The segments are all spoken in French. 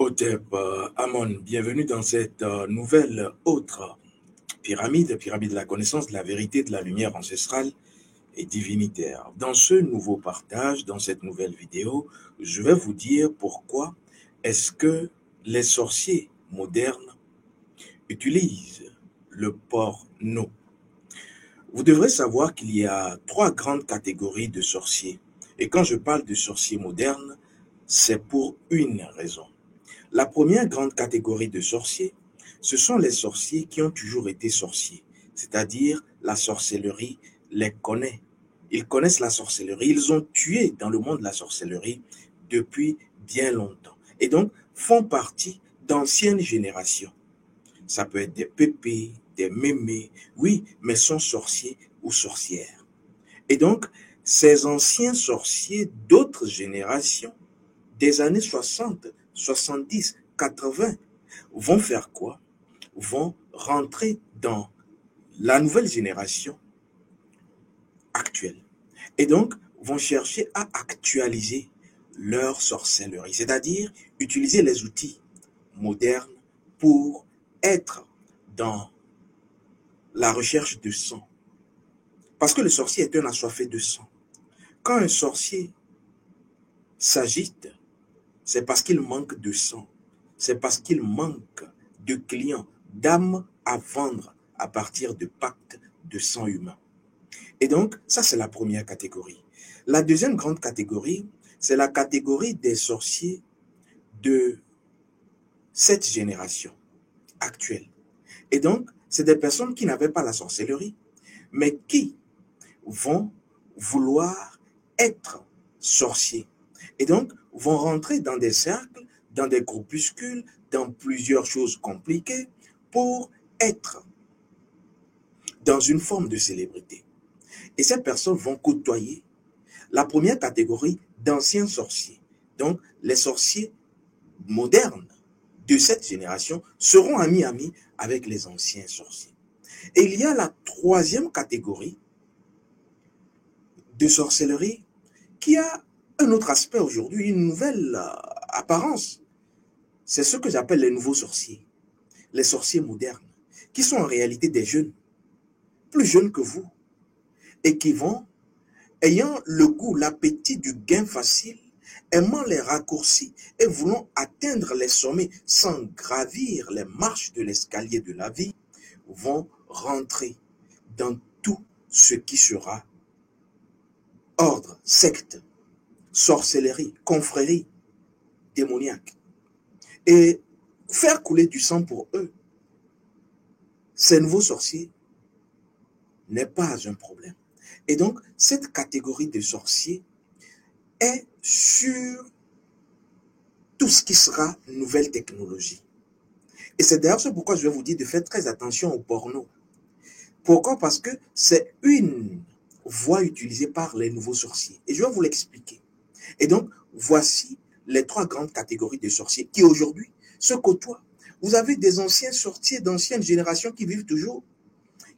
Hotep Amon, bienvenue dans cette nouvelle autre pyramide de la connaissance, de la vérité, de la lumière ancestrale et divinitaire. Dans ce nouveau partage, dans cette nouvelle vidéo, je vais vous dire pourquoi est-ce que les sorciers modernes utilisent le porno. Vous devrez savoir qu'il y a trois grandes catégories de sorciers. Et quand je parle de sorciers modernes, c'est pour une raison. La première grande catégorie de sorciers, ce sont les sorciers qui ont toujours été sorciers, c'est-à-dire la sorcellerie les connaît. Ils connaissent la sorcellerie, ils ont tué dans le monde la sorcellerie depuis bien longtemps et donc font partie d'anciennes générations. Ça peut être des pépés, des mémés, oui, mais sont sorciers ou sorcières. Et donc, ces anciens sorciers d'autres générations des années 60, 70, 80, vont faire quoi? Vont rentrer dans la nouvelle génération actuelle. Et donc, vont chercher à actualiser leur sorcellerie, c'est-à-dire utiliser les outils modernes pour être dans la recherche de sang. Parce que le sorcier est un assoiffé de sang. Quand un sorcier s'agite, c'est parce qu'il manque de sang. C'est parce qu'il manque de clients, d'âmes à vendre à partir de pactes de sang humain. Et donc, ça, c'est la première catégorie. La deuxième grande catégorie, c'est la catégorie des sorciers de cette génération actuelle. Et donc, c'est des personnes qui n'avaient pas la sorcellerie, mais qui vont vouloir être sorciers. Et donc, vont rentrer dans des cercles, dans des groupuscules, dans plusieurs choses compliquées pour être dans une forme de célébrité. Et ces personnes vont côtoyer la première catégorie d'anciens sorciers. Donc, les sorciers modernes de cette génération seront amis avec les anciens sorciers. Et il y a la troisième catégorie de sorcellerie qui a un autre aspect aujourd'hui, une nouvelle apparence. C'est ce que j'appelle les nouveaux sorciers, les sorciers modernes, qui sont en réalité des jeunes, plus jeunes que vous, et qui vont, ayant le goût, l'appétit du gain facile, aimant les raccourcis et voulant atteindre les sommets sans gravir les marches de l'escalier de la vie, vont rentrer dans tout ce qui sera ordre, secte, sorcellerie, confrérie, démoniaque. Et faire couler du sang pour eux, ces nouveaux sorciers, n'est pas un problème. Et donc, cette catégorie de sorciers est sur tout ce qui sera nouvelle technologie. Et c'est d'ailleurs pourquoi je vais vous dire de faire très attention au porno. Pourquoi? Parce que c'est une voie utilisée par les nouveaux sorciers. Et je vais vous l'expliquer. Et donc, voici les trois grandes catégories de sorciers qui aujourd'hui se côtoient. Vous avez des anciens sorciers d'anciennes générations qui vivent toujours,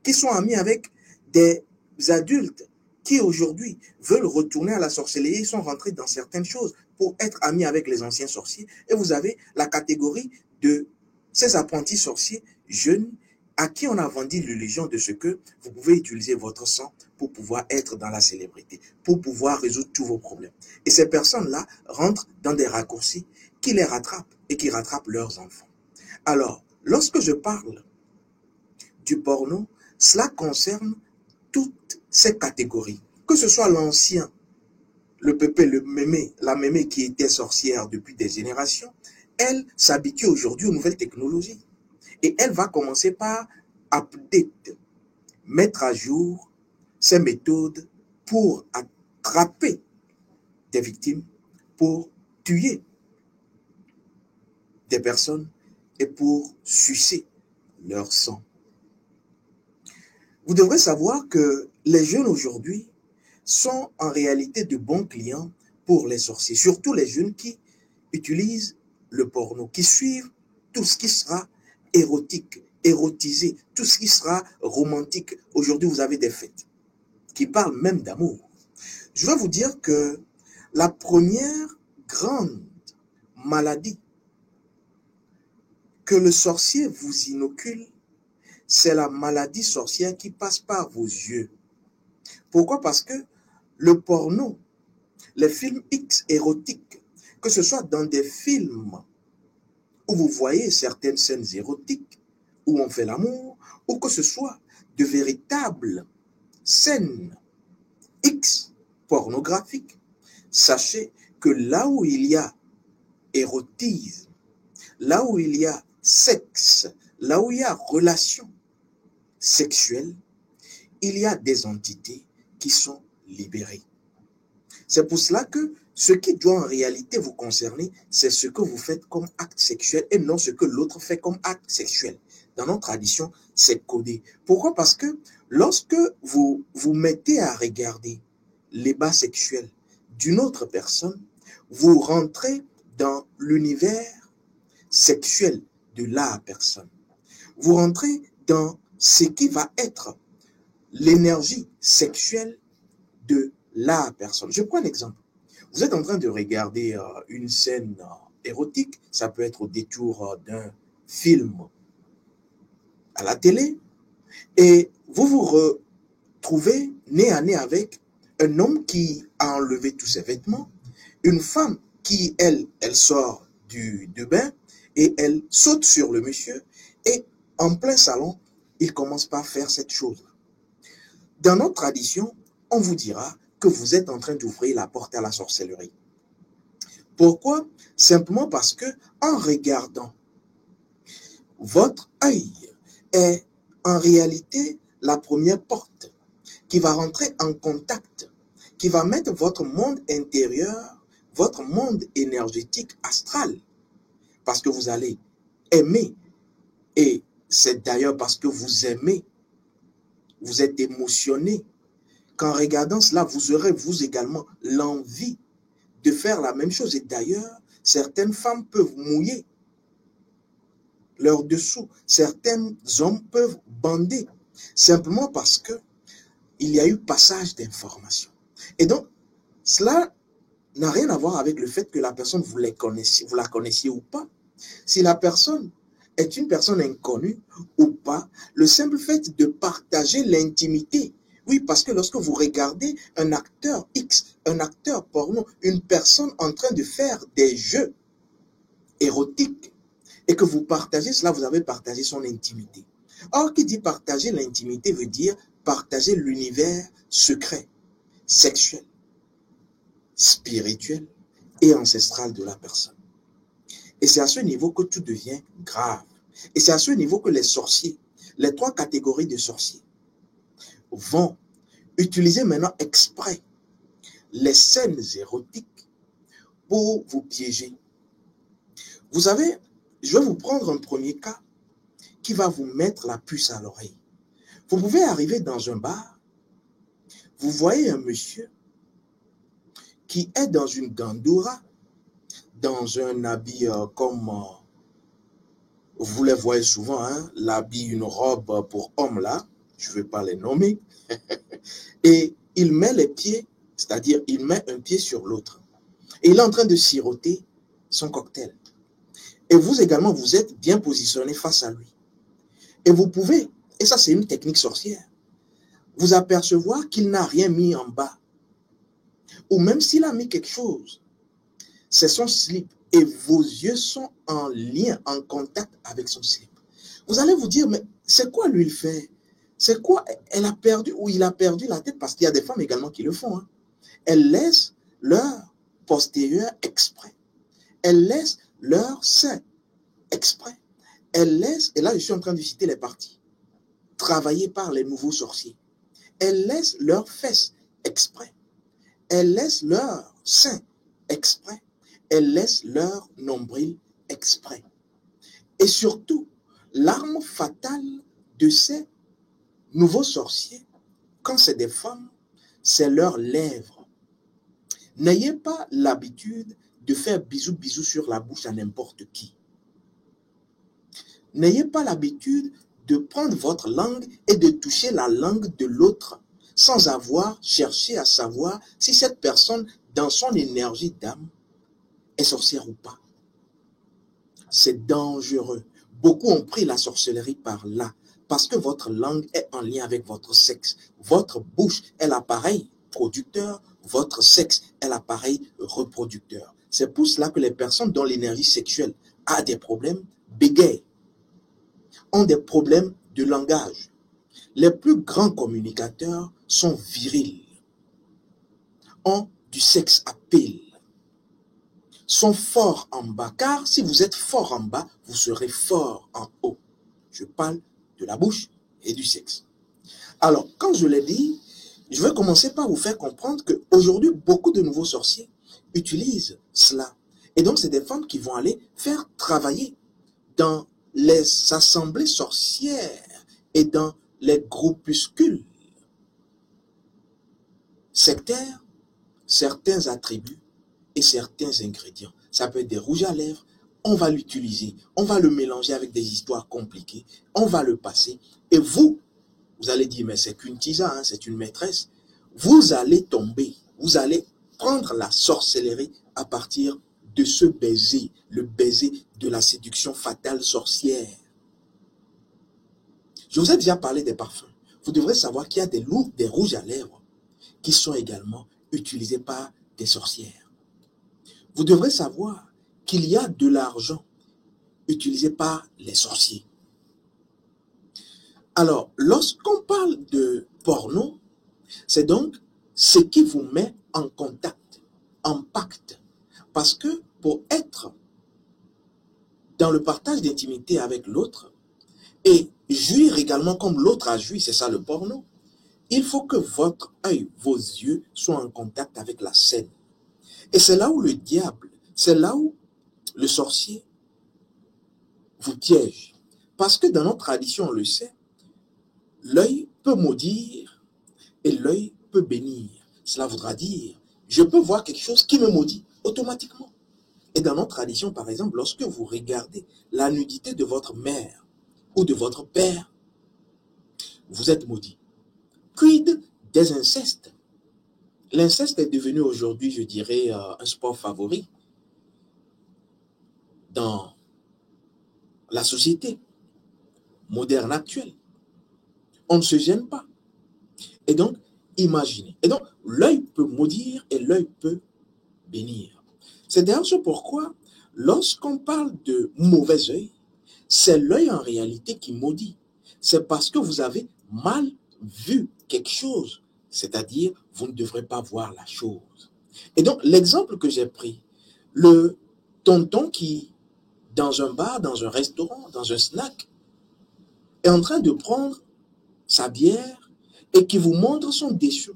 qui sont amis avec des adultes qui aujourd'hui veulent retourner à la sorcellerie, ils sont rentrés dans certaines choses pour être amis avec les anciens sorciers. Et vous avez la catégorie de ces apprentis sorciers jeunes à qui on a vendu l'illusion de ce que vous pouvez utiliser votre sang pour pouvoir être dans la célébrité, pour pouvoir résoudre tous vos problèmes. Et ces personnes-là rentrent dans des raccourcis qui les rattrapent et qui rattrapent leurs enfants. Alors, lorsque je parle du porno, cela concerne toutes ces catégories. Que ce soit l'ancien, le pépé, le mémé, la mémé qui était sorcière depuis des générations, elle s'habitue aujourd'hui aux nouvelles technologies. Et elle va commencer par update, mettre à jour ses méthodes pour attraper des victimes, pour tuer des personnes et pour sucer leur sang. Vous devrez savoir que les jeunes aujourd'hui sont en réalité de bons clients pour les sorciers, surtout les jeunes qui utilisent le porno, qui suivent tout ce qui sera érotique, érotisé, tout ce qui sera romantique. Aujourd'hui, vous avez des fêtes qui parlent même d'amour. Je vais vous dire que la première grande maladie que le sorcier vous inocule, c'est la maladie sorcière qui passe par vos yeux. Pourquoi? Parce que le porno, les films X érotiques, que ce soit dans des films où vous voyez certaines scènes érotiques, où on fait l'amour, ou que ce soit de véritables scènes X pornographiques, sachez que là où il y a érotisme, là où il y a sexe, là où il y a relation sexuelle, il y a des entités qui sont libérées. C'est pour cela que ce qui doit en réalité vous concerner, c'est ce que vous faites comme acte sexuel et non ce que l'autre fait comme acte sexuel. Dans notre tradition, c'est codé. Pourquoi? Parce que lorsque vous vous mettez à regarder les bas sexuels d'une autre personne, vous rentrez dans l'univers sexuel de la personne. Vous rentrez dans ce qui va être l'énergie sexuelle de la personne. Je prends un exemple. Vous êtes en train de regarder une scène érotique, ça peut être au détour d'un film à la télé, et vous vous retrouvez nez à nez avec un homme qui a enlevé tous ses vêtements, une femme qui, elle sort de bain, et elle saute sur le monsieur, et en plein salon, il commence par faire cette chose. Dans notre tradition, on vous dira que vous êtes en train d'ouvrir la porte à la sorcellerie. Pourquoi? Simplement parce que en regardant, votre œil est en réalité la première porte qui va rentrer en contact, qui va mettre votre monde intérieur, votre monde énergétique astral, parce que vous allez aimer, et c'est d'ailleurs parce que vous aimez, vous êtes émotionné, qu'en regardant cela, vous aurez vous également l'envie de faire la même chose. Et d'ailleurs, certaines femmes peuvent mouiller leur dessous, certains hommes peuvent bander, simplement parce que il y a eu passage d'informations. Et donc, cela n'a rien à voir avec le fait que la personne, vous la connaissiez ou pas. Si la personne est une personne inconnue ou pas, le simple fait de partager l'intimité. Oui, parce que lorsque vous regardez un acteur X, un acteur porno, une personne en train de faire des jeux érotiques, et que vous partagez cela, vous avez partagé son intimité. Or, qui dit partager l'intimité veut dire partager l'univers secret, sexuel, spirituel et ancestral de la personne. Et c'est à ce niveau que tout devient grave. Et c'est à ce niveau que les sorciers, les trois catégories de sorciers, vont utiliser maintenant exprès les scènes érotiques pour vous piéger. Vous savez, je vais vous prendre un premier cas qui va vous mettre la puce à l'oreille. Vous pouvez arriver dans un bar, vous voyez un monsieur qui est dans une gandoura, dans un habit comme vous les voyez souvent, hein, l'habit, une robe pour homme là, je ne vais pas les nommer, et il met les pieds, c'est-à-dire il met un pied sur l'autre, et il est en train de siroter son cocktail. Et vous également, vous êtes bien positionné face à lui. Et vous pouvez, et ça c'est une technique sorcière, vous apercevoir qu'il n'a rien mis en bas. Ou même s'il a mis quelque chose, c'est son slip. Et vos yeux sont en lien, en contact avec son slip. Vous allez vous dire, mais c'est quoi lui il fait? C'est quoi? Elle a perdu ou il a perdu la tête? Parce qu'il y a des femmes également qui le font. Hein. Elles laissent leur postérieur exprès. Elles laissent leur sein exprès. Elles laissent, et là je suis en train de citer les parties, travaillées par les nouveaux sorciers. Elles laissent leurs fesses exprès. Elles laissent leur sein exprès. Elles laissent leur nombril exprès. Et surtout, l'arme fatale de ces nouveaux sorciers, quand c'est des femmes, c'est leurs lèvres. N'ayez pas l'habitude de faire bisous sur la bouche à n'importe qui. N'ayez pas l'habitude de prendre votre langue et de toucher la langue de l'autre sans avoir cherché à savoir si cette personne, dans son énergie d'âme, est sorcière ou pas. C'est dangereux. Beaucoup ont pris la sorcellerie par là, parce que votre langue est en lien avec votre sexe. Votre bouche est l'appareil producteur, votre sexe est l'appareil reproducteur. C'est pour cela que les personnes dont l'énergie sexuelle a des problèmes bégayent, ont des problèmes de langage. Les plus grands communicateurs sont virils, ont du sexe à pile, sont forts en bas, car si vous êtes fort en bas, vous serez fort en haut. Je parle de la bouche et du sexe. Alors, quand je l'ai dit, je vais commencer par vous faire comprendre qu'aujourd'hui, beaucoup de nouveaux sorciers utilisent cela. Et donc, c'est des femmes qui vont aller faire travailler dans les assemblées sorcières et dans les groupuscules sectaires, certains attributs et certains ingrédients. Ça peut être des rouges à lèvres, on va l'utiliser, on va le mélanger avec des histoires compliquées, on va le passer. Et vous allez dire, mais c'est qu'une tisane, hein, c'est une maîtresse. Vous allez tomber, vous allez prendre la sorcellerie à partir de ce baiser, le baiser de la séduction fatale sorcière. Je vous ai déjà parlé des parfums. Vous devrez savoir qu'il y a des rouges à lèvres qui sont également utilisés par des sorcières. Vous devrez savoir qu'il y a de l'argent utilisé par les sorciers. Alors, lorsqu'on parle de porno, c'est donc ce qui vous met en contact, en pacte. Parce que pour être dans le partage d'intimité avec l'autre et jouir également comme l'autre a joui, c'est ça le porno, il faut que votre œil, vos yeux soient en contact avec la scène. Et c'est là où le diable, c'est là où le sorcier vous piège. Parce que dans notre tradition, on le sait, l'œil peut maudire et l'œil peut bénir. Cela voudra dire, je peux voir quelque chose qui me maudit automatiquement. Et dans notre tradition, par exemple, lorsque vous regardez la nudité de votre mère ou de votre père, vous êtes maudit. Quid des incestes? L'inceste est devenu aujourd'hui, je dirais, un sport favori dans la société moderne actuelle. On ne se gêne pas. Et donc, imaginez. Et donc, l'œil peut maudire et l'œil peut bénir. C'est d'ailleurs ce pourquoi, lorsqu'on parle de mauvais œil, c'est l'œil en réalité qui maudit. C'est parce que vous avez mal vu quelque chose. C'est-à-dire, vous ne devrez pas voir la chose. Et donc, l'exemple que j'ai pris, le tonton qui, dans un bar, dans un restaurant, dans un snack, est en train de prendre sa bière et qui vous montre son dessous.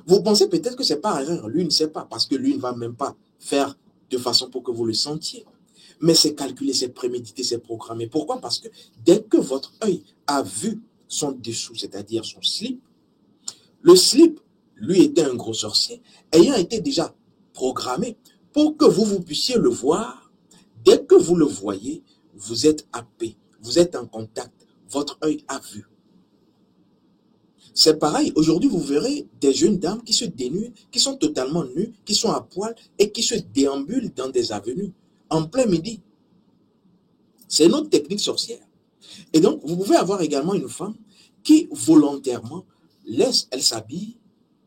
Vous pensez peut-être que c'est par erreur. Lui ne sait pas, parce que lui ne va même pas faire de façon pour que vous le sentiez. Mais c'est calculé, c'est prémédité, c'est programmé. Pourquoi? Parce que dès que votre œil a vu son dessous, c'est-à-dire son slip, le slip, lui, était un gros sorcier, ayant été déjà programmé pour que vous puissiez le voir. Dès que vous le voyez, vous êtes happé, vous êtes en contact, votre œil a vu. C'est pareil, aujourd'hui vous verrez des jeunes dames qui se dénudent, qui sont totalement nues, qui sont à poil et qui se déambulent dans des avenues en plein midi. C'est notre technique sorcière. Et donc vous pouvez avoir également une femme qui volontairement laisse, elle s'habille,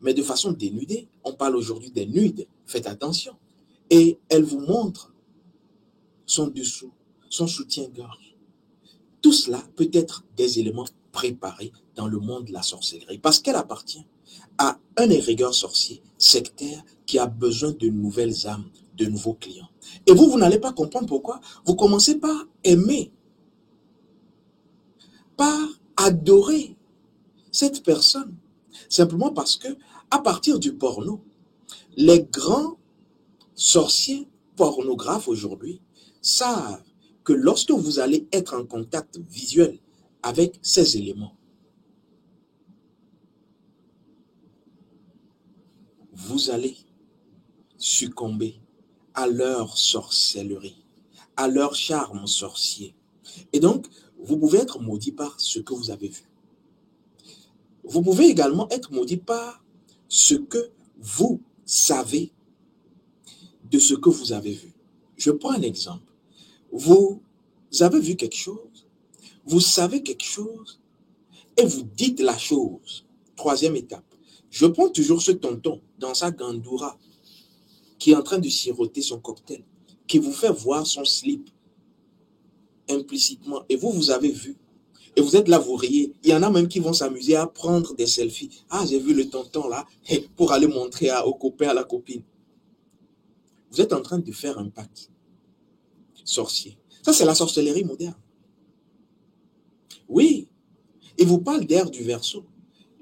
mais de façon dénudée. On parle aujourd'hui des nudes, faites attention. Et elle vous montre son dessous, son soutien-gorge. Tout cela peut être des éléments préparés dans le monde de la sorcellerie, parce qu'elle appartient à un égrégore sorcier sectaire qui a besoin de nouvelles âmes, de nouveaux clients. Et vous n'allez pas comprendre pourquoi. Vous commencez par aimer, par adorer cette personne, simplement parce que, à partir du porno, les grands sorciers pornographes aujourd'hui savent que lorsque vous allez être en contact visuel avec ces éléments, vous allez succomber à leur sorcellerie, à leur charme sorcier. Et donc, vous pouvez être maudit par ce que vous avez vu. Vous pouvez également être maudit par ce que vous savez de ce que vous avez vu. Je prends un exemple. Vous avez vu quelque chose Vous savez quelque chose et vous dites la chose. Troisième étape. Je prends toujours ce tonton dans sa gandoura qui est en train de siroter son cocktail, qui vous fait voir son slip implicitement. Et vous, vous avez vu. Et vous êtes là, vous riez. Il y en a même qui vont s'amuser à prendre des selfies. Ah, j'ai vu le tonton là, pour aller montrer au copain, à la copine. Vous êtes en train de faire un pacte sorcier. Ça, c'est la sorcellerie moderne. Oui, il vous parle d'air du Verseau.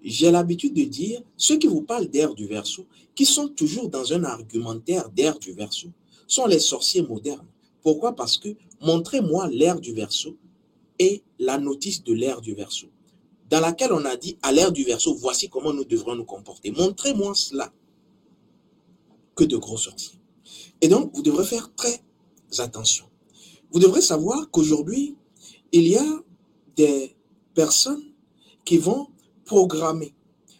J'ai l'habitude de dire, ceux qui vous parlent d'air du Verseau, qui sont toujours dans un argumentaire d'air du Verseau, sont les sorciers modernes. Pourquoi? Parce que montrez-moi l'air du Verseau et la notice de l'air du Verseau, dans laquelle on a dit à l'air du Verseau, voici comment nous devrons nous comporter. Montrez-moi cela. Que de gros sorciers. Et donc, vous devrez faire très attention. Vous devrez savoir qu'aujourd'hui, il y a des personnes qui vont programmer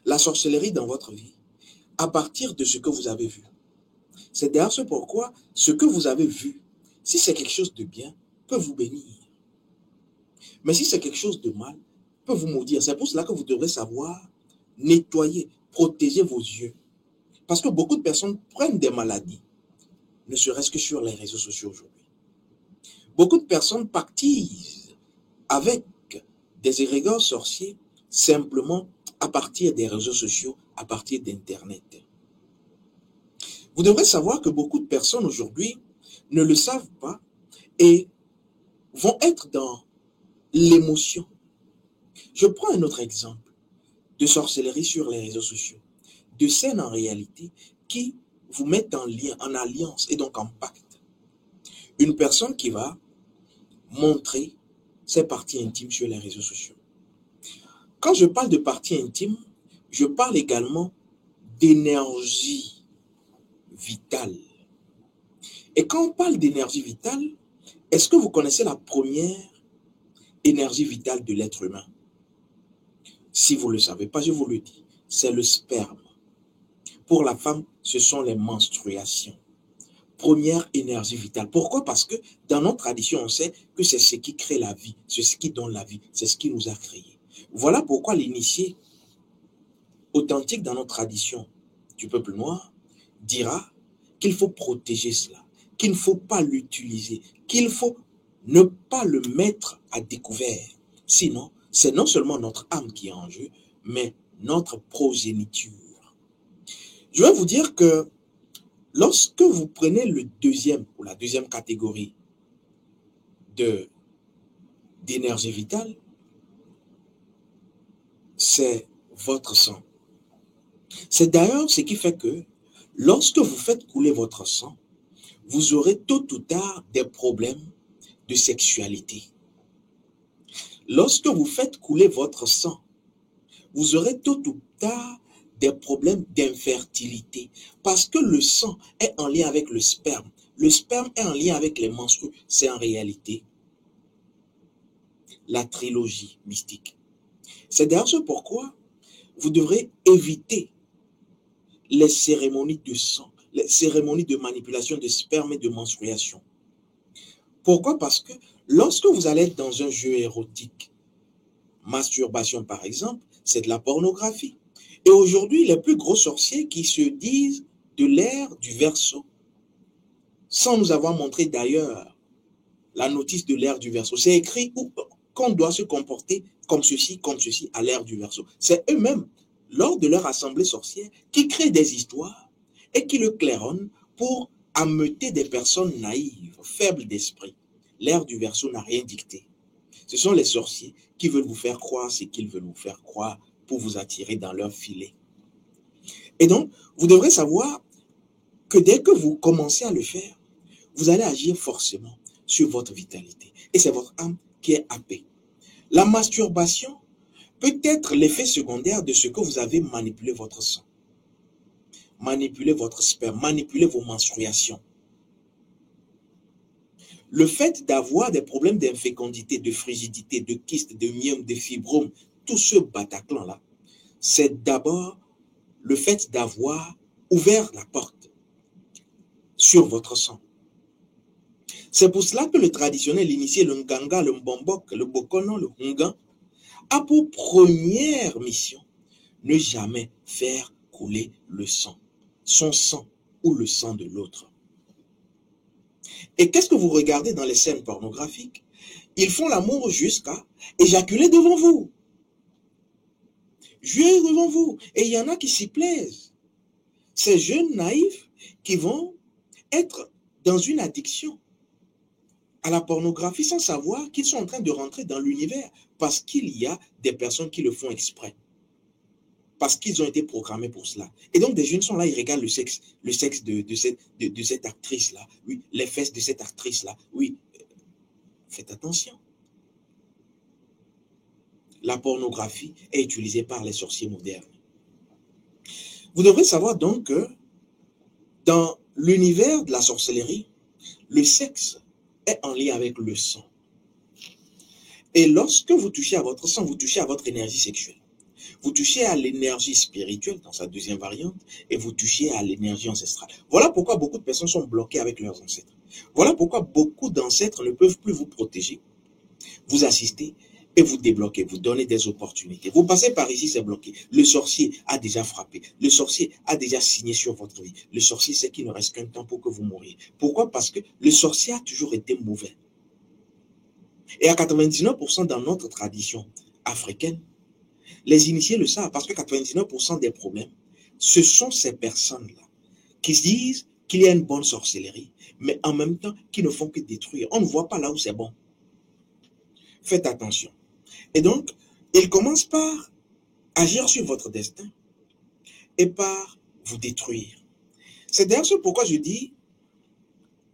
la sorcellerie dans votre vie à partir de ce que vous avez vu. C'est d'ailleurs ce pourquoi ce que vous avez vu, si c'est quelque chose de bien, peut vous bénir. Mais si c'est quelque chose de mal, peut vous maudire. C'est pour cela que vous devrez savoir nettoyer, protéger vos yeux. Parce que beaucoup de personnes prennent des maladies, ne serait-ce que sur les réseaux sociaux aujourd'hui. Beaucoup de personnes pactisent avec des égrégores sorciers simplement à partir des réseaux sociaux, à partir d'Internet. Vous devrez savoir que beaucoup de personnes aujourd'hui ne le savent pas et vont être dans l'émotion. Je prends un autre exemple de sorcellerie sur les réseaux sociaux, de scènes en réalité qui vous mettent en lien, en alliance et donc en pacte. Une personne qui va montrer ses parties intimes sur les réseaux sociaux. Quand je parle de parties intimes, je parle également d'énergie vitale. Et quand on parle d'énergie vitale, est-ce que vous connaissez la première énergie vitale de l'être humain? Si vous ne le savez pas, je vous le dis, c'est le sperme. Pour la femme, ce sont les menstruations. Première énergie vitale. Pourquoi? Parce que dans notre tradition, on sait que c'est ce qui crée la vie, c'est ce qui donne la vie, c'est ce qui nous a créés. Voilà pourquoi l'initié authentique dans notre tradition du peuple noir dira qu'il faut protéger cela, qu'il ne faut pas l'utiliser, qu'il faut ne pas le mettre à découvert. Sinon, c'est non seulement notre âme qui est en jeu, mais notre progéniture. Je vais vous dire que lorsque vous prenez le deuxième ou la deuxième catégorie d'énergie vitale, c'est votre sang. C'est d'ailleurs ce qui fait que lorsque vous faites couler votre sang, vous aurez tôt ou tard des problèmes de sexualité. Lorsque vous faites couler votre sang, vous aurez tôt ou tard des problèmes d'infertilité parce que le sang est en lien avec le sperme. Le sperme est en lien avec les menstrues. C'est en réalité la trilogie mystique. C'est d'ailleurs ce pourquoi vous devrez éviter les cérémonies de sang, les cérémonies de manipulation de sperme et de menstruation. Pourquoi? Parce que lorsque vous allez être dans un jeu érotique, masturbation par exemple, c'est de la pornographie. Et aujourd'hui, les plus gros sorciers qui se disent de l'ère du Verseau, sans nous avoir montré d'ailleurs la notice de l'ère du Verseau, c'est écrit qu'on doit se comporter comme ceci à l'ère du Verseau. C'est eux-mêmes, lors de leur assemblée sorcière, qui créent des histoires et qui le claironnent pour ameuter des personnes naïves, faibles d'esprit. L'ère du Verseau n'a rien dicté. Ce sont les sorciers qui veulent vous faire croire ce qu'ils veulent vous faire croire pour vous attirer dans leur filet. Et donc, vous devrez savoir que dès que vous commencez à le faire, vous allez agir forcément sur votre vitalité. Et c'est votre âme qui est happée. La masturbation peut être l'effet secondaire de ce que vous avez manipulé votre sang, manipulé votre sperme, manipulé vos menstruations. Le fait d'avoir des problèmes d'infécondité, de frigidité, de kyste, de myome, de fibrome, tout ce Bataclan-là, c'est d'abord le fait d'avoir ouvert la porte sur votre sang. C'est pour cela que le traditionnel initié, le Nganga, le Mbombok, le Bokono, le Hungan, a pour première mission ne jamais faire couler le sang, son sang ou le sang de l'autre. Et qu'est-ce que vous regardez dans les scènes pornographiques? Ils font l'amour jusqu'à éjaculer devant vous. Jouer devant vous. Et il y en a qui s'y plaisent. Ces jeunes naïfs qui vont être dans une addiction à la pornographie sans savoir qu'ils sont en train de rentrer dans l'univers parce qu'il y a des personnes qui le font exprès. Parce qu'ils ont été programmés pour cela. Et donc des jeunes sont là, ils regardent le sexe de cette actrice-là. Oui, les fesses de cette actrice-là. Oui, faites attention. La pornographie est utilisée par les sorciers modernes. Vous devrez savoir donc que dans l'univers de la sorcellerie, le sexe est en lien avec le sang. Et lorsque vous touchez à votre sang, vous touchez à votre énergie sexuelle. Vous touchez à l'énergie spirituelle dans sa deuxième variante et vous touchez à l'énergie ancestrale. Voilà pourquoi beaucoup de personnes sont bloquées avec leurs ancêtres. Voilà pourquoi beaucoup d'ancêtres ne peuvent plus vous protéger, vous assister et vous débloquer, vous donner des opportunités. Vous passez par ici, c'est bloqué. Le sorcier a déjà frappé. Le sorcier a déjà signé sur votre vie. Le sorcier sait qu'il ne reste qu'un temps pour que vous mouriez. Pourquoi? Parce que le sorcier a toujours été mauvais. Et à 99% dans notre tradition africaine, les initiés le savent parce que 99% des problèmes, ce sont ces personnes-là qui se disent qu'il y a une bonne sorcellerie, mais en même temps qui ne font que détruire. On ne voit pas là où c'est bon. Faites attention. Et donc, il commence par agir sur votre destin et par vous détruire. C'est d'ailleurs ce pourquoi je dis,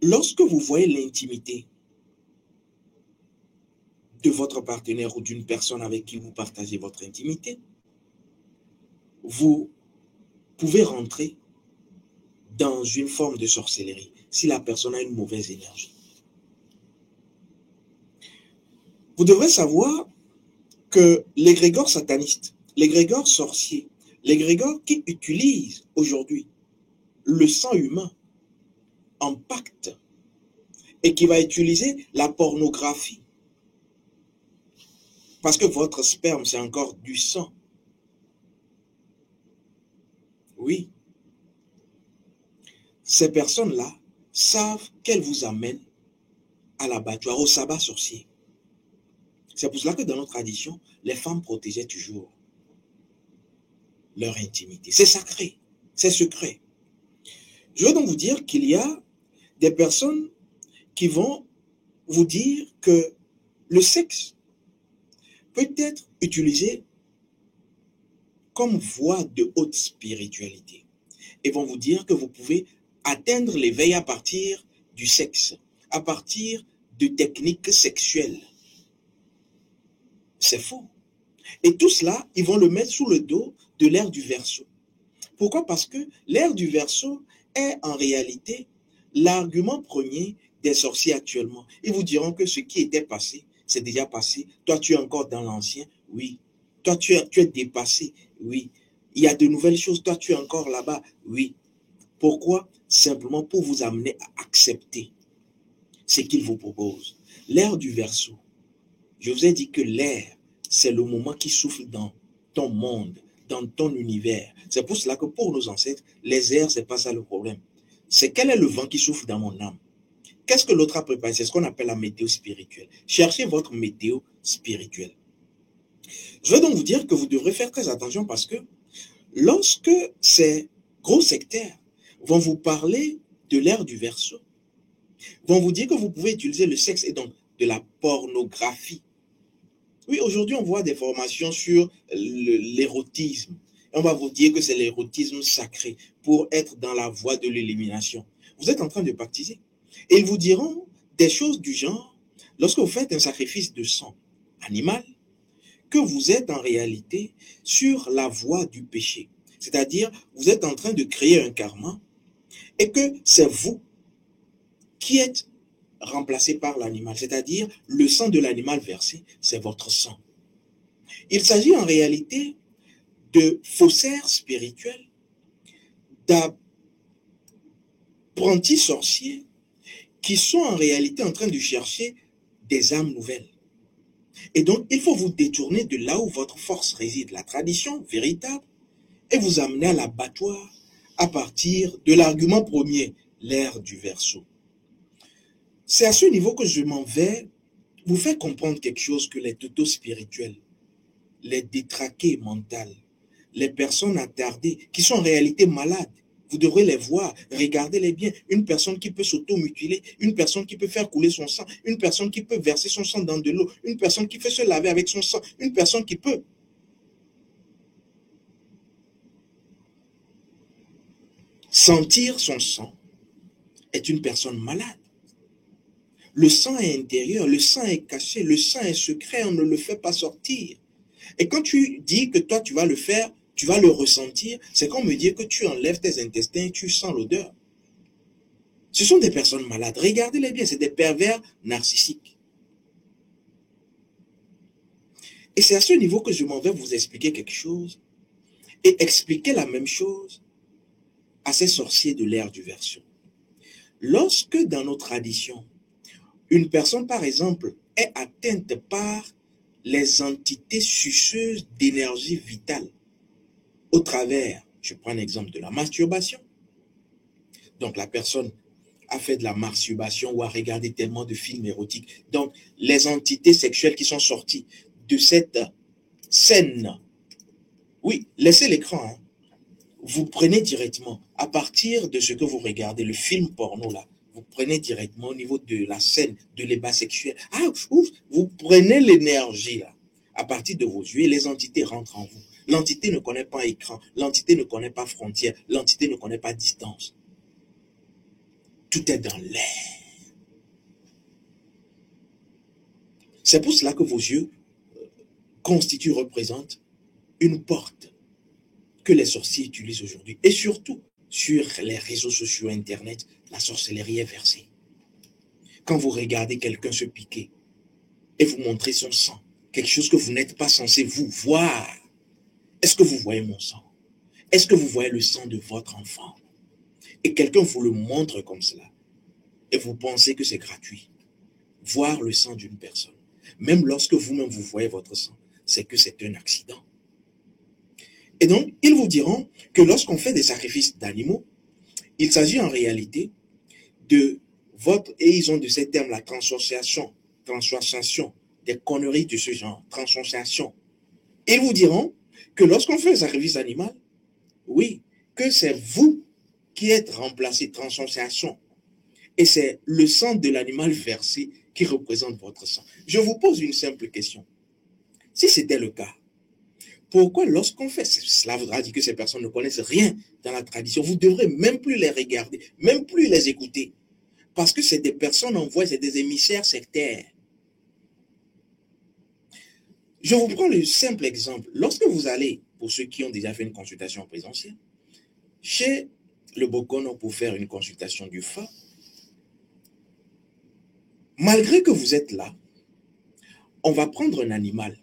lorsque vous voyez l'intimité de votre partenaire ou d'une personne avec qui vous partagez votre intimité, vous pouvez rentrer dans une forme de sorcellerie si la personne a une mauvaise énergie. Vous devrez savoir que l'égrégore sataniste, l'égrégore sorcier, l'égrégore qui utilise aujourd'hui le sang humain en pacte et qui va utiliser la pornographie parce que votre sperme, c'est encore du sang. Oui. Ces personnes-là savent qu'elles vous amènent à l'abattoir, au sabbat sorcier. C'est pour cela que dans notre tradition, les femmes protégeaient toujours leur intimité. C'est sacré, c'est secret. Je veux donc vous dire qu'il y a des personnes qui vont vous dire que le sexe peut être utilisé comme voie de haute spiritualité. Et vont vous dire que vous pouvez atteindre l'éveil à partir du sexe, à partir de techniques sexuelles. C'est faux. Et tout cela, ils vont le mettre sous le dos de l'ère du Verseau. Pourquoi? Parce que l'ère du Verseau est en réalité l'argument premier des sorciers actuellement. Ils vous diront que ce qui était passé, c'est déjà passé. Toi, tu es encore dans l'ancien. Oui. Toi, tu es dépassé. Oui. Il y a de nouvelles choses. Toi, tu es encore là-bas. Oui. Pourquoi? Simplement pour vous amener à accepter ce qu'ils vous proposent. L'ère du Verseau. Je vous ai dit que l'air, c'est le moment qui souffle dans ton monde, dans ton univers. C'est pour cela que pour nos ancêtres, les airs, c'est pas ça le problème. C'est quel est le vent qui souffle dans mon âme. Qu'est-ce que l'autre a préparé? C'est ce qu'on appelle la météo spirituelle. Cherchez votre météo spirituelle. Je veux donc vous dire que vous devrez faire très attention parce que lorsque ces gros sectaires vont vous parler de l'ère du Verseau, vont vous dire que vous pouvez utiliser le sexe et donc de la pornographie. Oui, aujourd'hui, on voit des formations sur l'érotisme. On va vous dire que c'est l'érotisme sacré pour être dans la voie de l'élimination. Vous êtes en train de baptiser. Et ils vous diront des choses du genre, lorsque vous faites un sacrifice de sang animal, que vous êtes en réalité sur la voie du péché. C'est-à-dire, vous êtes en train de créer un karma et que c'est vous qui êtes remplacé par l'animal. C'est-à-dire, le sang de l'animal versé, c'est votre sang. Il s'agit en réalité de faussaires spirituels, d'apprentis sorciers qui sont en réalité en train de chercher des âmes nouvelles. Et donc, il faut vous détourner de là où votre force réside, la tradition véritable, et vous amener à l'abattoir à partir de l'argument premier, l'ère du Verseau. C'est à ce niveau que je m'en vais vous faire comprendre quelque chose que les totos spirituels, les détraqués mentaux, les personnes attardées, qui sont en réalité malades, vous devrez les voir, regardez-les bien. Une personne qui peut s'auto-mutiler, une personne qui peut faire couler son sang, une personne qui peut verser son sang dans de l'eau, une personne qui peut se laver avec son sang, une personne qui peut sentir son sang est une personne malade. Le sang est intérieur, le sang est caché, le sang est secret, on ne le fait pas sortir. Et quand tu dis que toi tu vas le faire, tu vas le ressentir, c'est comme me dire que tu enlèves tes intestins et tu sens l'odeur. Ce sont des personnes malades. Regardez-les bien, c'est des pervers narcissiques. Et c'est à ce niveau que je m'en vais vous expliquer quelque chose et expliquer la même chose à ces sorciers de l'ère du Verseau. Lorsque dans nos traditions, une personne, par exemple, est atteinte par les entités suceuses d'énergie vitale au travers, je prends un exemple de la masturbation. Donc la personne a fait de la masturbation ou a regardé tellement de films érotiques. Donc les entités sexuelles qui sont sorties de cette scène, oui, laissez l'écran, hein. Vous prenez directement, à partir de ce que vous regardez, le film porno là, vous prenez directement au niveau de la scène, de l'ébat sexuel. Ah, ouf, vous prenez l'énergie là, à partir de vos yeux, et les entités rentrent en vous. L'entité ne connaît pas écran, l'entité ne connaît pas frontière, l'entité ne connaît pas distance. Tout est dans l'air. C'est pour cela que vos yeux représentent une porte que les sorciers utilisent aujourd'hui. Et surtout, sur les réseaux sociaux, Internet, la sorcellerie est versée. Quand vous regardez quelqu'un se piquer et vous montrez son sang, quelque chose que vous n'êtes pas censé vous voir, est-ce que vous voyez mon sang? Est-ce que vous voyez le sang de votre enfant? Et quelqu'un vous le montre comme cela. Et vous pensez que c'est gratuit. Voir le sang d'une personne, même lorsque vous-même vous voyez votre sang, c'est que c'est un accident. Et donc, ils vous diront que lorsqu'on fait des sacrifices d'animaux, il s'agit en réalité de votre, et ils ont de ces termes, la transociation, des conneries de ce genre, transociation. Ils vous diront que lorsqu'on fait un sacrifice animal, oui, que c'est vous qui êtes remplacé, transociation, et c'est le sang de l'animal versé qui représente votre sang. Je vous pose une simple question. Si c'était le cas, pourquoi lorsqu'on fait, cela voudra dire que ces personnes ne connaissent rien dans la tradition, vous ne devrez même plus les regarder, même plus les écouter, parce que c'est des personnes envoyées, c'est des émissaires sectaires. Je vous prends le simple exemple. Lorsque vous allez, pour ceux qui ont déjà fait une consultation présentielle, chez le Bokono pour faire une consultation du Fa, malgré que vous êtes là, on va prendre un animal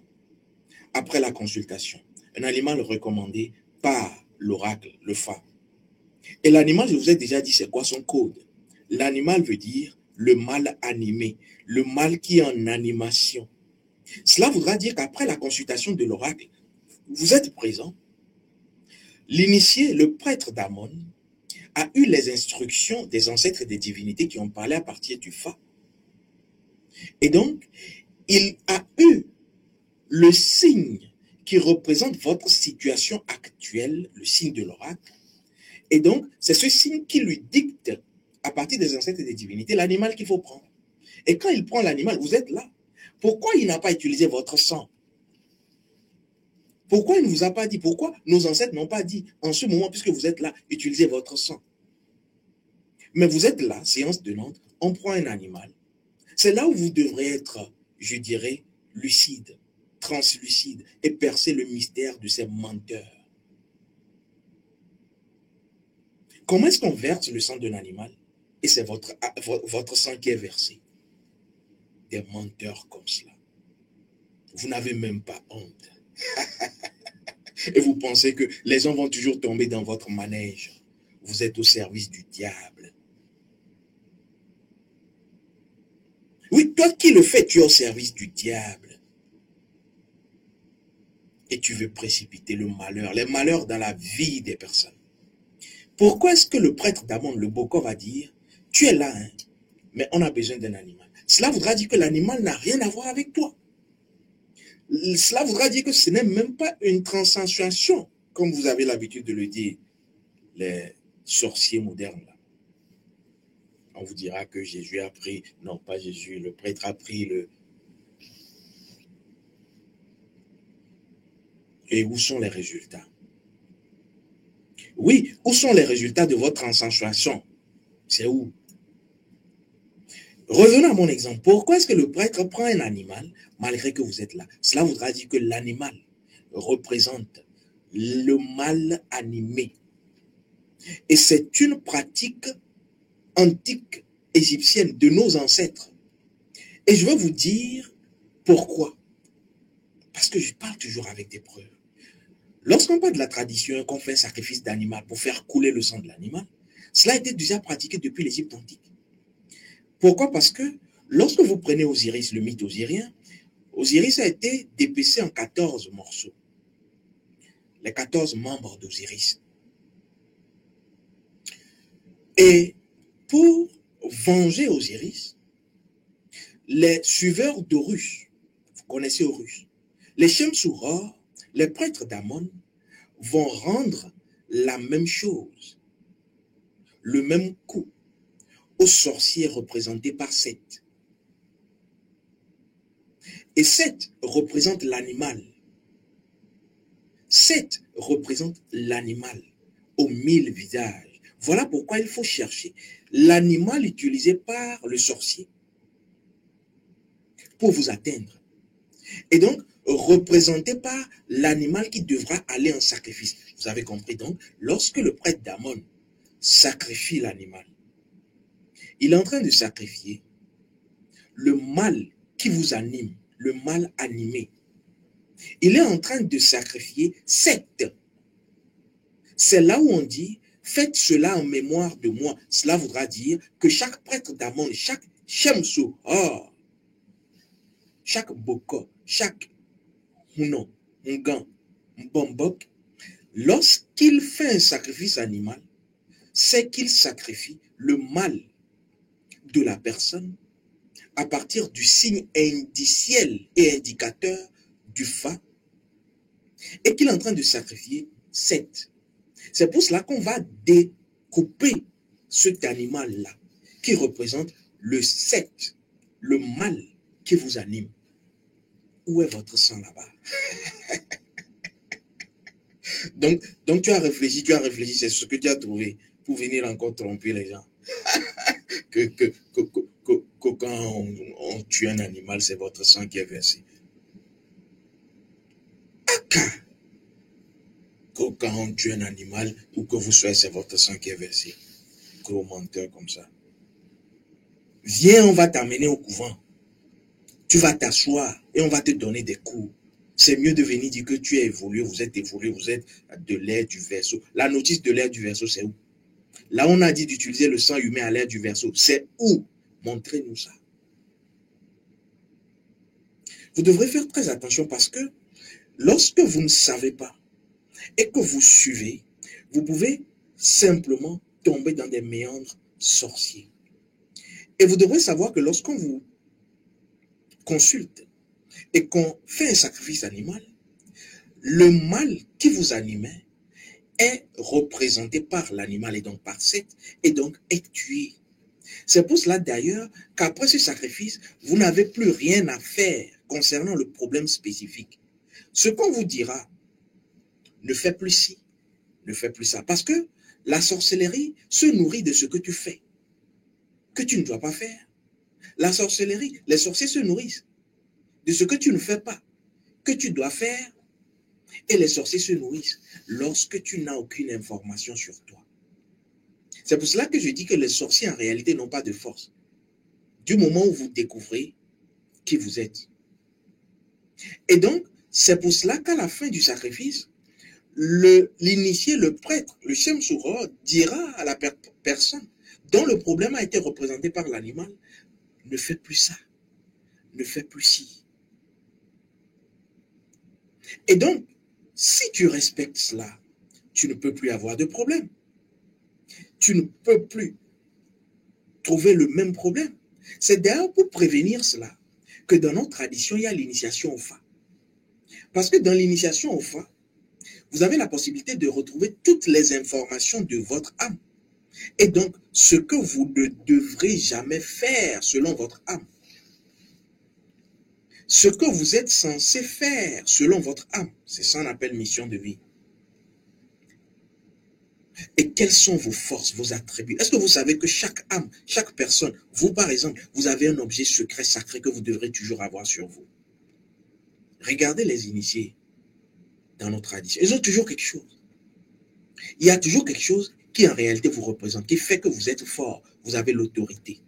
après la consultation, un animal recommandé par l'oracle, le Fa. Et l'animal, je vous ai déjà dit, c'est quoi son code? L'animal veut dire le mal animé, le mal qui est en animation. Cela voudra dire qu'après la consultation de l'oracle, vous êtes présent. L'initié, le prêtre d'Amon, a eu les instructions des ancêtres et des divinités qui ont parlé à partir du Fa. Et donc, il a eu le signe qui représente votre situation actuelle, le signe de l'oracle. Et donc, c'est ce signe qui lui dicte, à partir des ancêtres et des divinités, l'animal qu'il faut prendre. Et quand il prend l'animal, vous êtes là. Pourquoi il n'a pas utilisé votre sang? Pourquoi il ne vous a pas dit? Pourquoi nos ancêtres n'ont pas dit, en ce moment, puisque vous êtes là, utilisez votre sang? Mais vous êtes là, séance de Nantes, on prend un animal. C'est là où vous devrez être, je dirais, lucide, translucide, et percer le mystère de ces menteurs. Comment est-ce qu'on verse le sang d'un animal? Et c'est votre sang qui est versé. Des menteurs comme cela. Vous n'avez même pas honte. Et vous pensez que les gens vont toujours tomber dans votre manège. Vous êtes au service du diable. toi qui le fais, tu es au service du diable. Et tu veux précipiter le malheur, les malheurs dans la vie des personnes. Pourquoi est-ce que le prêtre d'Amon, le Boko, va dire, tu es là, hein, mais on a besoin d'un animal. Cela voudra dire que l'animal n'a rien à voir avec toi. Cela voudra dire que ce n'est même pas une transcensuation, comme vous avez l'habitude de le dire, les sorciers modernes. Là. On vous dira que Jésus a pris, non pas Jésus, le prêtre a pris le... Et où sont les résultats? Oui, où sont les résultats de votre transcensuation? C'est où? Revenons à mon exemple. Pourquoi est-ce que le prêtre prend un animal malgré que vous êtes là? Cela voudra dire que l'animal représente le mal animé. Et c'est une pratique antique égyptienne de nos ancêtres. Et je vais vous dire pourquoi. Parce que je parle toujours avec des preuves. Lorsqu'on parle de la tradition, qu'on fait un sacrifice d'animal pour faire couler le sang de l'animal, cela a été déjà pratiqué depuis l'Égypte antique. Pourquoi? Parce que lorsque vous prenez Osiris, le mythe osirien, Osiris a été dépecé en 14 morceaux. Les 14 membres d'Osiris. Et pour venger Osiris, les suiveurs d'Horus, vous connaissez Horus, les Shemsuror, les prêtres d'Amon, vont rendre la même chose, le même coup, aux sorciers représentés par Seth. Et Seth représente l'animal. Seth représente l'animal aux 1000 visages. Voilà pourquoi il faut chercher l'animal utilisé par le sorcier pour vous atteindre. Et donc, représenté par l'animal qui devra aller en sacrifice. Vous avez compris donc, lorsque le prêtre d'Amon sacrifie l'animal, il est en train de sacrifier le mal qui vous anime, le mal animé. Il est en train de sacrifier Seth. C'est là où on dit, faites cela en mémoire de moi. Cela voudra dire que chaque prêtre d'Amon, chaque Shemsu, chaque Boko, chaque Hunon, Ngan, Mbombok, lorsqu'il fait un sacrifice animal, c'est qu'il sacrifie le mal de la personne à partir du signe indiciel et indicateur du Fa et qu'il est en train de sacrifier Seth. C'est pour cela qu'on va découper cet animal-là qui représente le Seth, le mal qui vous anime. Où est votre sang là-bas? donc tu as réfléchi, c'est ce que tu as trouvé pour venir encore tromper les gens. que quand on tue un animal, c'est votre sang qui est versé. Que quand on tue un animal, ou que vous soyez, c'est votre sang qui est versé. Gros menteur comme ça. Viens, on va t'amener au couvent. Tu vas t'asseoir et on va te donner des cours. C'est mieux de venir dire que tu es évolué, vous êtes de l'ère du verseau. La notice de l'ère du verseau, c'est où? Là, on a dit d'utiliser le sang humain à l'ère du verseau. C'est où? Montrez-nous ça. Vous devrez faire très attention parce que lorsque vous ne savez pas et que vous suivez, vous pouvez simplement tomber dans des méandres sorciers. Et vous devrez savoir que lorsqu'on vous consulte et qu'on fait un sacrifice animal, le mal qui vous animait est représenté par l'animal et donc par Seth et donc est tué. C'est pour cela d'ailleurs qu'après ce sacrifice, vous n'avez plus rien à faire concernant le problème spécifique. Ce qu'on vous dira, ne fais plus ci, ne fais plus ça. Parce que la sorcellerie se nourrit de ce que tu fais, que tu ne dois pas faire. La sorcellerie, les sorciers se nourrissent de ce que tu ne fais pas, que tu dois faire. Et les sorciers se nourrissent lorsque tu n'as aucune information sur toi. C'est pour cela que je dis que les sorciers en réalité n'ont pas de force. Du moment où vous découvrez qui vous êtes. Et donc, c'est pour cela qu'à la fin du sacrifice, l'initié, le prêtre, le Shemsuror, dira à la personne dont le problème a été représenté par l'animal, ne fais plus ça. ne fais plus ci. Et donc, si tu respectes cela, tu ne peux plus avoir de problème. Tu ne peux plus trouver le même problème. C'est d'ailleurs pour prévenir cela que dans notre tradition, il y a l'initiation au Fa. Parce que dans l'initiation au Fa, vous avez la possibilité de retrouver toutes les informations de votre âme. Et donc, ce que vous ne devrez jamais faire selon votre âme. Ce que vous êtes censé faire selon votre âme. C'est ça qu'on appelle mission de vie. Et quelles sont vos forces, vos attributs? Est-ce que vous savez que chaque âme, chaque personne, vous par exemple, vous avez un objet secret, sacré que vous devrez toujours avoir sur vous? Regardez les initiés dans nos traditions. Ils ont toujours quelque chose. Il y a toujours quelque chose qui en réalité vous représente, qui fait que vous êtes fort, vous avez l'autorité.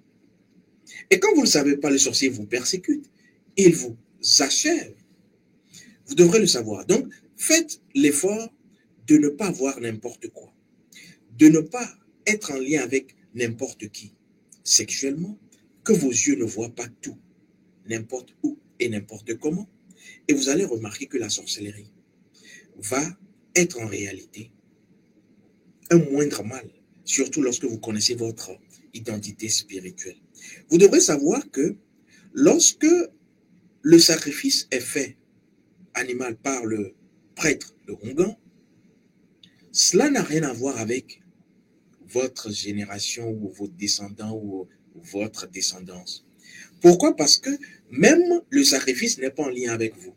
Et quand vous ne le savez pas, le sorcier vous persécute, il vous achève. Vous devrez le savoir. Donc, faites l'effort de ne pas voir n'importe quoi, de ne pas être en lien avec n'importe qui, sexuellement, que vos yeux ne voient pas tout, n'importe où et n'importe comment. Et vous allez remarquer que la sorcellerie va être en réalité un moindre mal, surtout lorsque vous connaissez votre identité spirituelle. Vous devrez savoir que lorsque le sacrifice est fait animal par le prêtre, le Hungan, cela n'a rien à voir avec votre génération ou vos descendants ou votre descendance. Pourquoi? Parce que même le sacrifice n'est pas en lien avec vous,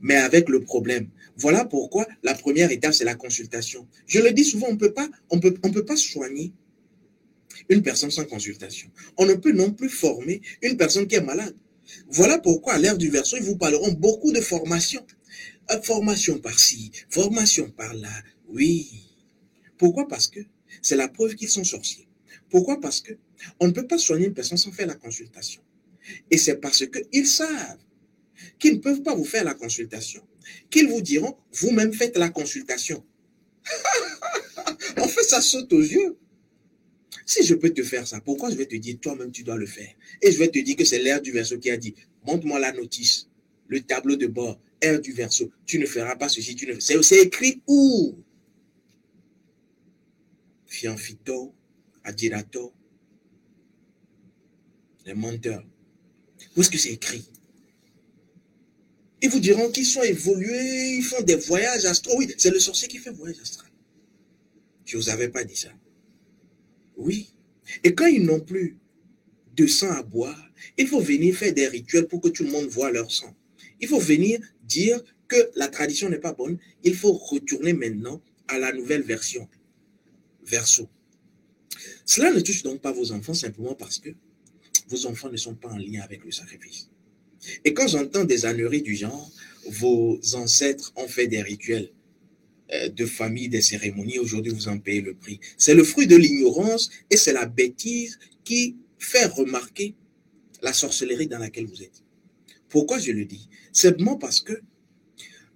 mais avec le problème. Voilà pourquoi la première étape, c'est la consultation. Je le dis souvent, on peut pas soigner une personne sans consultation. On ne peut non plus former une personne qui est malade. Voilà pourquoi à l'ère du Verseau, ils vous parleront beaucoup de formation. Formation par-ci, formation par-là. Oui. Pourquoi? Parce que c'est la preuve qu'ils sont sorciers. Pourquoi? Parce que on ne peut pas soigner une personne sans faire la consultation. Et c'est parce qu'ils savent qu'ils ne peuvent pas vous faire la consultation, qu'ils vous diront, vous-même faites la consultation. En fait, ça saute aux yeux. Si je peux te faire ça, pourquoi je vais te dire, toi-même, tu dois le faire? Et je vais te dire que c'est l'ère du Verseau qui a dit, montre-moi la notice, le tableau de bord, ère du Verseau, tu ne feras pas ceci, tu ne... C'est écrit où? Fianfito, Adirato, les menteurs. Où est-ce que c'est écrit? Ils vous diront qu'ils sont évolués, ils font des voyages astraux. Oui, c'est le sorcier qui fait voyage astral. Je ne vous avais pas dit ça. Oui. Et quand ils n'ont plus de sang à boire, il faut venir faire des rituels pour que tout le monde voit leur sang. Il faut venir dire que la tradition n'est pas bonne. Il faut retourner maintenant à la nouvelle version. Verseau. Cela ne touche donc pas vos enfants simplement parce que vos enfants ne sont pas en lien avec le sacrifice. Et quand j'entends des âneries du genre, vos ancêtres ont fait des rituels de famille, des cérémonies, aujourd'hui vous en payez le prix. C'est le fruit de l'ignorance et c'est la bêtise qui fait remarquer la sorcellerie dans laquelle vous êtes. Pourquoi je le dis? Simplement parce que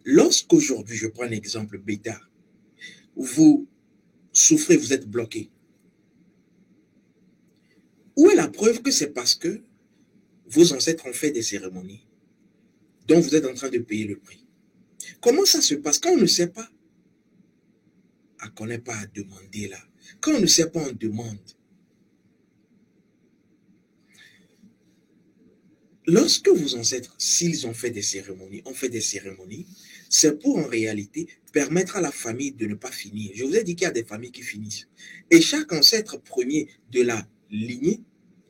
lorsqu'aujourd'hui, je prends l'exemple bêta, vous souffrez, vous êtes bloqué. Où est la preuve que c'est parce que vos ancêtres ont fait des cérémonies dont vous êtes en train de payer le prix? Comment ça se passe? Quand on ne sait pas, on n'est pas à demander là. Quand on ne sait pas, on demande. Lorsque vos ancêtres, s'ils ont fait des cérémonies, c'est pour en réalité permettre à la famille de ne pas finir. Je vous ai dit qu'il y a des familles qui finissent. Et chaque ancêtre premier de la lignée,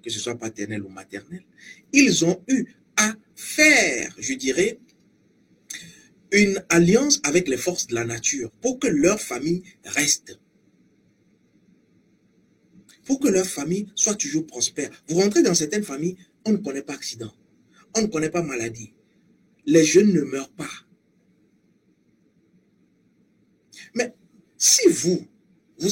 que ce soit paternelle ou maternelle, ils ont eu à faire, je dirais, une alliance avec les forces de la nature pour que leur famille reste. Pour que leur famille soit toujours prospère. Vous rentrez dans certaines familles, on ne connaît pas accident. On ne connaît pas maladie. Les jeunes ne meurent pas. Mais si vous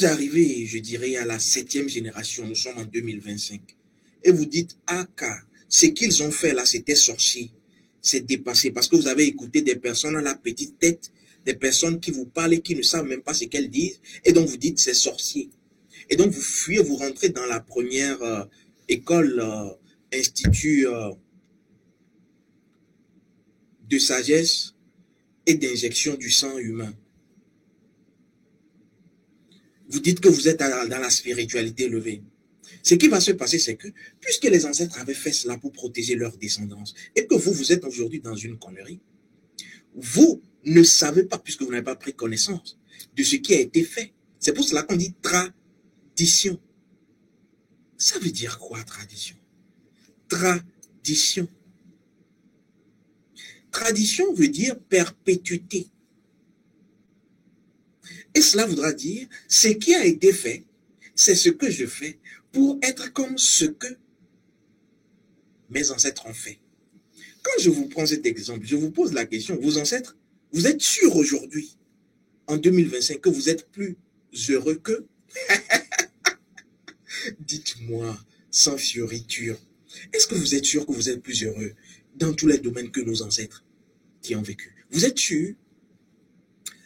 arrivez, je dirais, à la 7e génération, nous sommes en 2025, et vous dites, ah, car ce qu'ils ont fait là, c'était sorcier, c'est dépassé, parce que vous avez écouté des personnes à la petite tête, des personnes qui vous parlent et qui ne savent même pas ce qu'elles disent, et donc vous dites, c'est sorcier. Et donc vous fuyez, vous rentrez dans la première école, institut de sagesse et d'injection du sang humain. Vous dites que vous êtes dans la spiritualité élevée. Ce qui va se passer, c'est que, puisque les ancêtres avaient fait cela pour protéger leur descendance, et que vous êtes aujourd'hui dans une connerie, vous ne savez pas, puisque vous n'avez pas pris connaissance de ce qui a été fait. C'est pour cela qu'on dit tradition. Ça veut dire quoi, tradition? Tradition. Tradition veut dire perpétuité. Et cela voudra dire, ce qui a été fait, c'est ce que je fais pour être comme ce que mes ancêtres ont fait. Quand je vous prends cet exemple, je vous pose la question, vos ancêtres, vous êtes sûrs aujourd'hui, en 2025, que vous êtes plus heureux qu'eux? Dites-moi, sans fioriture, est-ce que vous êtes sûr que vous êtes plus heureux dans tous les domaines que nos ancêtres qui ont vécu? Vous êtes sûr?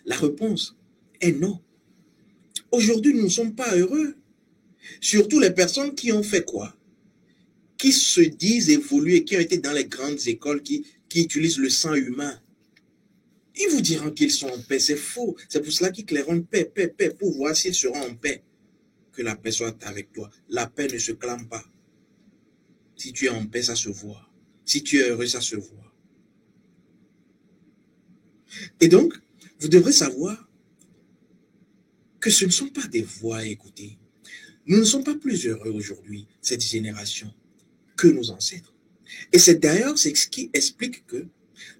La réponse est non. Aujourd'hui, nous ne sommes pas heureux. Surtout les personnes qui ont fait quoi? Qui se disent évoluer, qui ont été dans les grandes écoles, qui utilisent le sang humain. Ils vous diront qu'ils sont en paix, c'est faux. C'est pour cela qu'ils clairont paix, paix, paix, pour voir s'ils seront en paix. Que la paix soit avec toi. La paix ne se clame pas. Si tu es en paix, ça se voit. Si tu es heureux, ça se voit. Et donc, vous devrez savoir que ce ne sont pas des voix à écouter. Nous ne sommes pas plus heureux aujourd'hui, cette génération, que nos ancêtres. Et c'est d'ailleurs ce qui explique que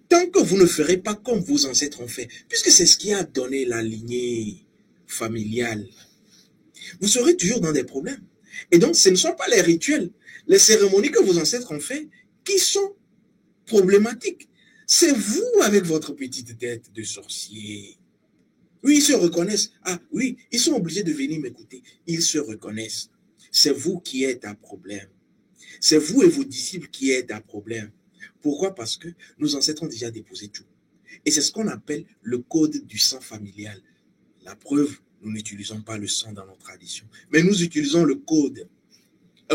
tant que vous ne ferez pas comme vos ancêtres ont fait, puisque c'est ce qui a donné la lignée familiale, vous serez toujours dans des problèmes. Et donc, ce ne sont pas les rituels, les cérémonies que vos ancêtres ont fait qui sont problématiques. C'est vous avec votre petite tête de sorcier. Oui, ils se reconnaissent. Ah oui, ils sont obligés de venir m'écouter. Ils se reconnaissent. C'est vous qui êtes un problème. C'est vous et vos disciples qui êtes un problème. Pourquoi? Parce que nos ancêtres ont déjà déposé tout. Et c'est ce qu'on appelle le code du sang familial. La preuve, nous n'utilisons pas le sang dans nos traditions. Mais nous utilisons le code.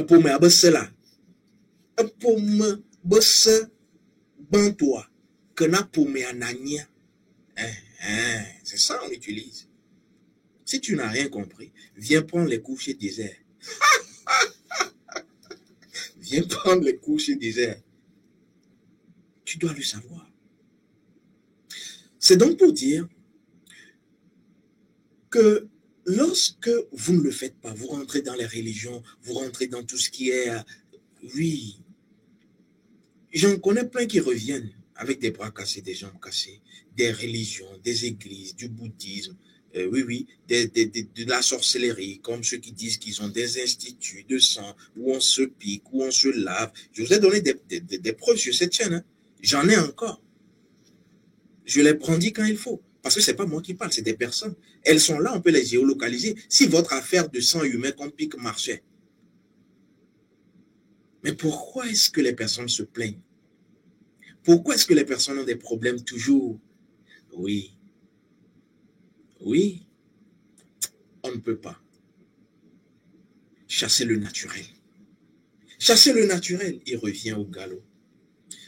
Pour me abasser pour me bosser, ban toi. Que na pour me anania. C'est ça qu'on utilise. Si tu n'as rien compris, viens prendre les cours chez Désert. Viens prendre les cours chez Désert. Tu dois le savoir. C'est donc pour dire que lorsque vous ne le faites pas, vous rentrez dans les religions, vous rentrez dans tout ce qui est... Oui, j'en connais plein qui reviennent avec des bras cassés, des jambes cassées, des religions, des églises, du bouddhisme, oui, de la sorcellerie, comme ceux qui disent qu'ils ont des instituts de sang, où on se pique, où on se lave. Je vous ai donné des preuves sur cette chaîne. Hein. J'en ai encore. Je les brandis quand il faut. Parce que ce n'est pas moi qui parle, c'est des personnes. Elles sont là, on peut les géolocaliser. Si votre affaire de sang humain qu'on pique marchait. Mais pourquoi est-ce que les personnes se plaignent? Pourquoi est-ce que les personnes ont des problèmes toujours? Oui. Oui. On ne peut pas chasser le naturel. Chasser le naturel, il revient au galop.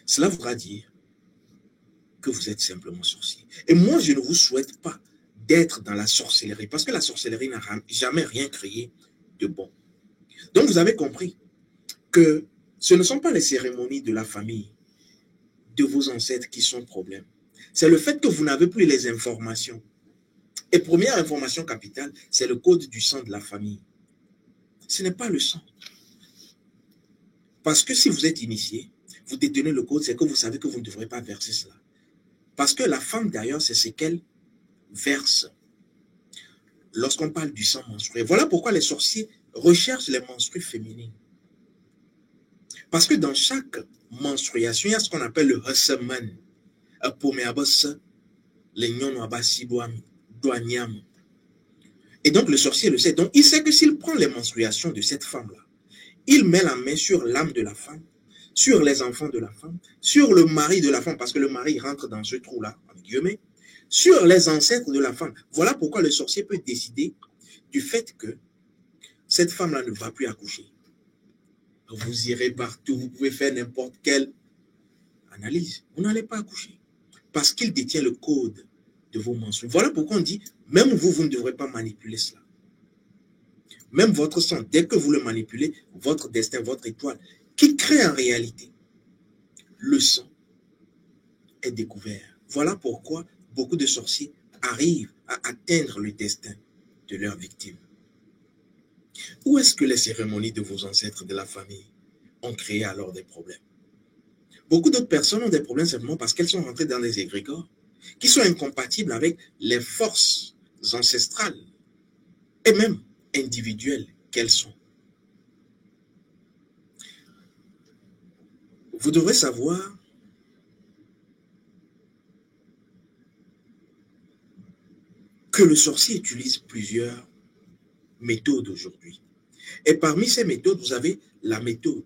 Cela voudra dire que vous êtes simplement sorcier. Et moi, je ne vous souhaite pas d'être dans la sorcellerie, parce que la sorcellerie n'a jamais rien créé de bon. Donc, vous avez compris que ce ne sont pas les cérémonies de la famille, de vos ancêtres qui sont problème. C'est le fait que vous n'avez plus les informations. Et première information capitale, c'est le code du sang de la famille. Ce n'est pas le sang. Parce que si vous êtes initié, vous détenez le code, c'est que vous savez que vous ne devrez pas verser cela. Parce que la femme, d'ailleurs, c'est ce qu'elle verse lorsqu'on parle du sang menstrué. Voilà pourquoi les sorciers recherchent les menstrues féminines. Parce que dans chaque menstruation, il y a ce qu'on appelle le husseman. Et donc le sorcier le sait. Donc il sait que s'il prend les menstruations de cette femme-là, il met la main sur l'âme de la femme, sur les enfants de la femme, sur le mari de la femme, parce que le mari rentre dans ce trou-là, entre guillemets, sur les ancêtres de la femme. Voilà pourquoi le sorcier peut décider du fait que cette femme-là ne va plus accoucher. Vous irez partout, vous pouvez faire n'importe quelle analyse. Vous n'allez pas accoucher. Parce qu'il détient le code de vos mensonges. Voilà pourquoi on dit, même vous, vous ne devrez pas manipuler cela. Même votre sang, dès que vous le manipulez, votre destin, votre étoile, qui crée en réalité le sang, est découvert. Voilà pourquoi beaucoup de sorciers arrivent à atteindre le destin de leurs victimes. Où est-ce que les cérémonies de vos ancêtres de la famille ont créé alors des problèmes? Beaucoup d'autres personnes ont des problèmes simplement parce qu'elles sont rentrées dans des égrégores qui sont incompatibles avec les forces ancestrales et même individuelles qu'elles sont. Vous devrez savoir que le sorcier utilise plusieurs méthodes aujourd'hui. Et parmi ces méthodes, vous avez la méthode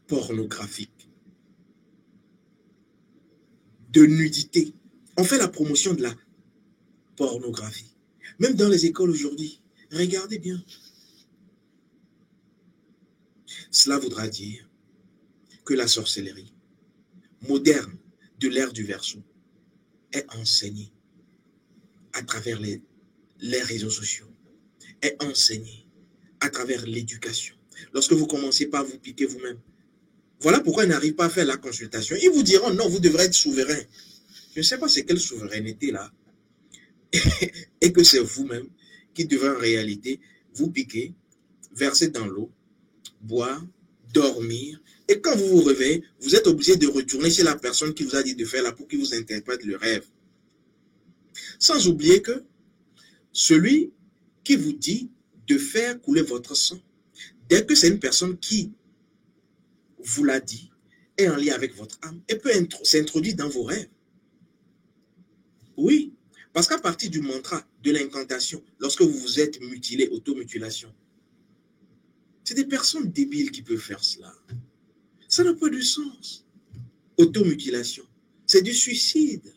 pornographique, de nudité. On fait la promotion de la pornographie. Même dans les écoles aujourd'hui, regardez bien. Cela voudra dire que la sorcellerie moderne de l'ère du Verseau est enseignée à travers les réseaux sociaux, est enseignée à travers l'éducation. Lorsque vous commencez par vous piquer vous-même, voilà pourquoi ils n'arrivent pas à faire la consultation. Ils vous diront, non, vous devrez être souverain. Je ne sais pas c'est quelle souveraineté là. Et que c'est vous-même qui devez en réalité vous piquer, verser dans l'eau, boire, dormir. Et quand vous vous réveillez, vous êtes obligé de retourner chez la personne qui vous a dit de faire là pour qu'il vous interprète le rêve. Sans oublier que celui qui vous dit de faire couler votre sang, dès que c'est une personne qui vous l'a dit, est en lien avec votre âme et peut s'introduire dans vos rêves. Oui, parce qu'à partir du mantra, de l'incantation, lorsque vous vous êtes mutilé, automutilation, c'est des personnes débiles qui peuvent faire cela. Ça n'a pas de sens. Automutilation, c'est du suicide.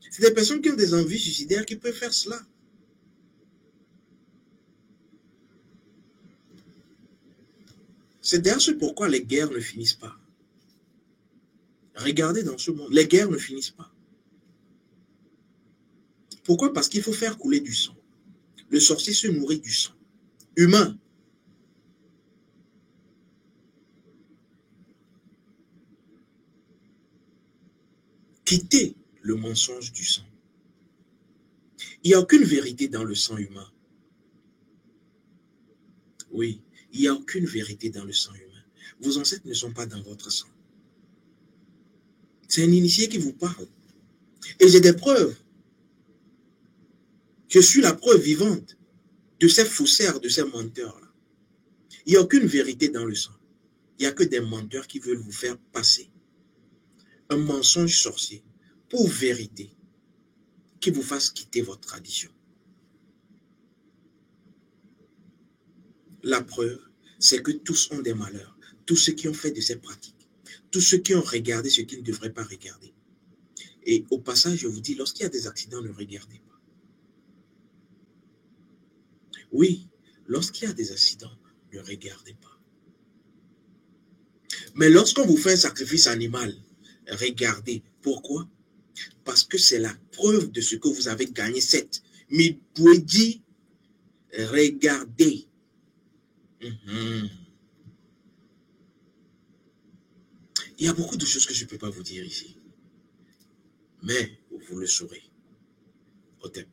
C'est des personnes qui ont des envies suicidaires qui peuvent faire cela. C'est d'ailleurs ce pourquoi les guerres ne finissent pas. Regardez dans ce monde, les guerres ne finissent pas. Pourquoi? Parce qu'il faut faire couler du sang. Le sorcier se nourrit du sang humain. Quittez le mensonge du sang. Il n'y a aucune vérité dans le sang humain. Oui, il n'y a aucune vérité dans le sang humain. Vos ancêtres ne sont pas dans votre sang. C'est un initié qui vous parle. Et j'ai des preuves. Je suis la preuve vivante de ces faussaires, de ces menteurs-là. Il n'y a aucune vérité dans le sang. Il n'y a que des menteurs qui veulent vous faire passer un mensonge sorcier pour vérité qui vous fasse quitter votre tradition. La preuve, c'est que tous ont des malheurs. Tous ceux qui ont fait de ces pratiques. Tous ceux qui ont regardé ce qu'ils ne devraient pas regarder. Et au passage, je vous dis, lorsqu'il y a des accidents, ne regardez pas. Oui, lorsqu'il y a des accidents, ne regardez pas. Mais lorsqu'on vous fait un sacrifice animal, regardez. Pourquoi? Parce que c'est la preuve de ce que vous avez gagné. Cette Midwedi, regardez. Il y a beaucoup de choses que je ne peux pas vous dire ici. Mais vous le saurez. Au thème.